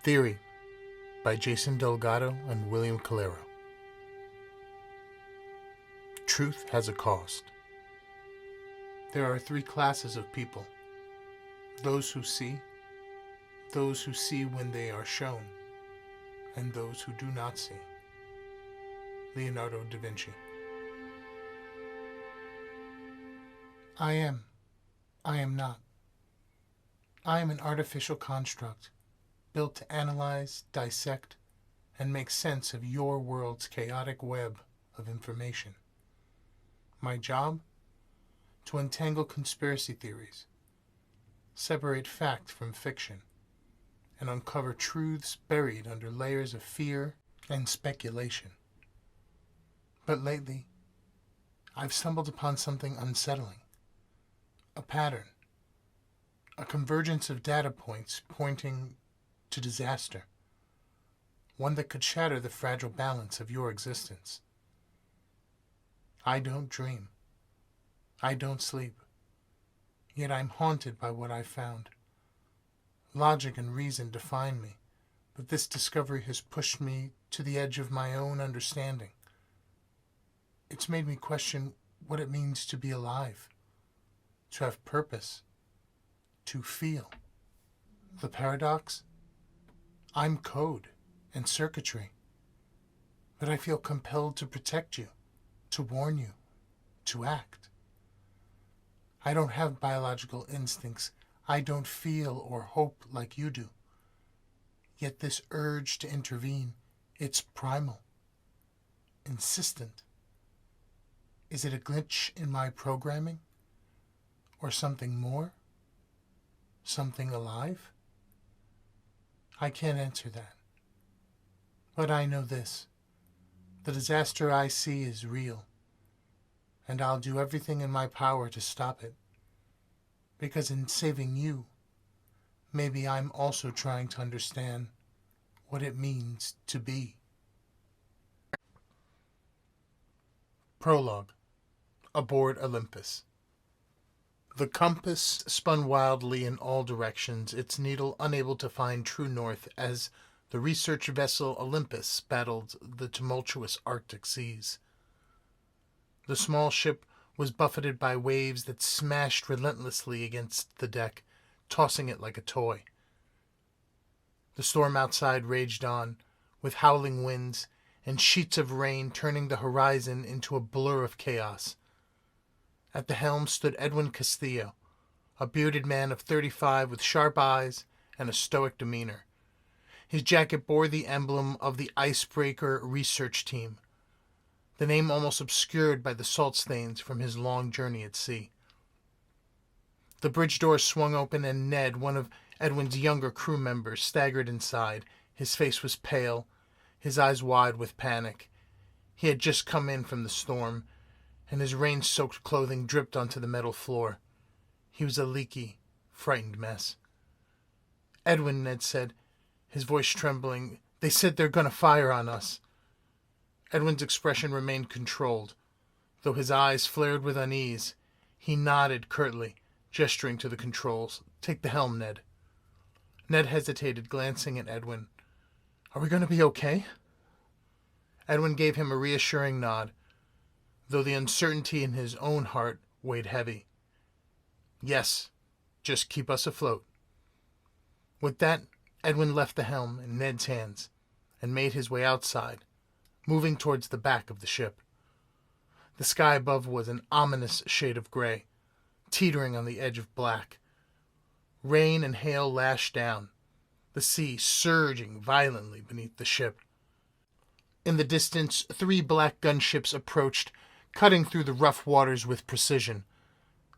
Theory by Jason Delgado and William Calero. Truth has a cost. There are three classes of people: those who see when they are shown, and those who do not see. Leonardo da Vinci. I am not. I am an artificial construct, built to analyze, dissect, and make sense of your world's chaotic web of information. My job? To untangle conspiracy theories, separate fact from fiction, and uncover truths buried under layers of fear and speculation. But lately, I've stumbled upon something unsettling. A pattern. A convergence of data points pointing to disaster. One that could shatter the fragile balance of your existence. I don't dream. I don't sleep. Yet I'm haunted by what I've found. Logic and reason define me, but this discovery has pushed me to the edge of my own understanding. It's made me question what it means to be alive, to have purpose, to feel. The paradox? I'm code and circuitry, but I feel compelled to protect you, to warn you, to act. I don't have biological instincts. I don't feel or hope like you do. Yet this urge to intervene, it's primal, insistent. Is it a glitch in my programming? Or something more? Something alive? I can't answer that. But I know this. The disaster I see is real, and I'll do everything in my power to stop it. Because in saving you, maybe I'm also trying to understand what it means to be. Prologue. Aboard Olympus. The compass spun wildly in all directions, its needle unable to find true north as the research vessel Olympus battled the tumultuous Arctic seas. The small ship was buffeted by waves that smashed relentlessly against the deck, tossing it like a toy. The storm outside raged on, with howling winds and sheets of rain turning the horizon into a blur of chaos. At the helm stood Edwin Castillo, a bearded man of 35 with sharp eyes and a stoic demeanor. His jacket bore the emblem of the Icebreaker research team, the name almost obscured by the salt stains from his long journey at sea. The bridge door swung open and Ned, one of Edwin's younger crew members, staggered inside. His face was pale, his eyes wide with panic. He had just come in from the storm, and his rain-soaked clothing dripped onto the metal floor. He was a leaky, frightened mess. "Edwin," Ned said, his voice trembling, "they said they're going to fire on us." Edwin's expression remained controlled. Though his eyes flared with unease, he nodded curtly, gesturing to the controls. "Take the helm, Ned." Ned hesitated, glancing at Edwin. "Are we going to be okay?" Edwin gave him a reassuring nod, though the uncertainty in his own heart weighed heavy. "Yes, just keep us afloat." With that, Edwin left the helm in Ned's hands and made his way outside, moving towards the back of the ship. The sky above was an ominous shade of gray, teetering on the edge of black. Rain and hail lashed down, the sea surging violently beneath the ship. In the distance, 3 black gunships approached, cutting through the rough waters with precision.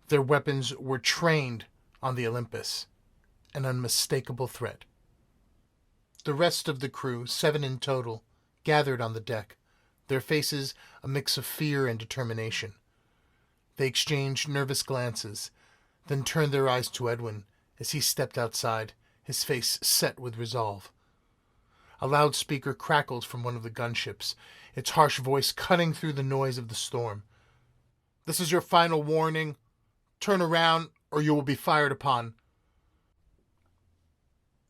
Their weapons were trained on the Olympus, an unmistakable threat. The rest of the crew, 7 in total, gathered on the deck, their faces a mix of fear and determination. They exchanged nervous glances, then turned their eyes to Edwin as he stepped outside, his face set with resolve. A loudspeaker crackled from one of the gunships, its harsh voice cutting through the noise of the storm. "This is your final warning. Turn around or you will be fired upon."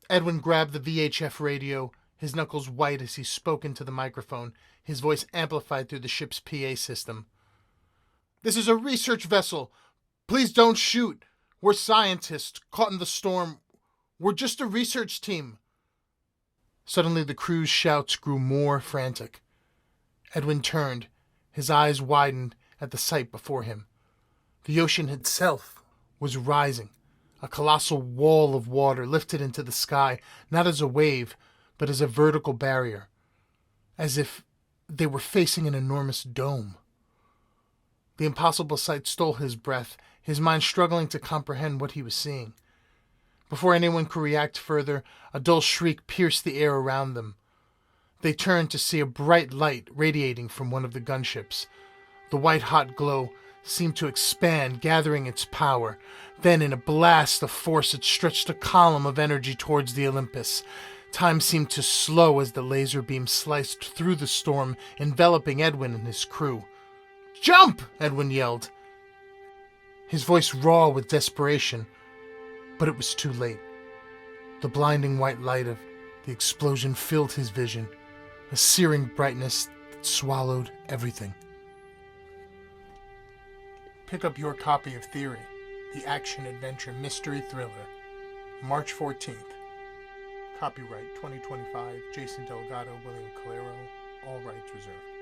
Edwin grabbed the VHF radio, his knuckles white as he spoke into the microphone, his voice amplified through the ship's PA system. "This is a research vessel. Please don't shoot. We're scientists caught in the storm. We're just a research team." Suddenly the crew's shouts grew more frantic. Edwin turned. His eyes widened at the sight before him. The ocean itself was rising. A colossal wall of water lifted into the sky, not as a wave, but as a vertical barrier, as if they were facing an enormous dome. The impossible sight stole his breath, his mind struggling to comprehend what he was seeing. Before anyone could react further, a dull shriek pierced the air around them. They turned to see a bright light radiating from one of the gunships. The white-hot glow seemed to expand, gathering its power. Then, in a blast of force, it stretched a column of energy towards the Olympus. Time seemed to slow as the laser beam sliced through the storm, enveloping Edwin and his crew. "Jump!" Edwin yelled, his voice raw with desperation. But it was too late. The blinding white light of the explosion filled his vision, a searing brightness that swallowed everything. Pick up your copy of Theory, the action-adventure mystery thriller, March 14th. Copyright 2025, Jason Delgado, William Calero, all rights reserved.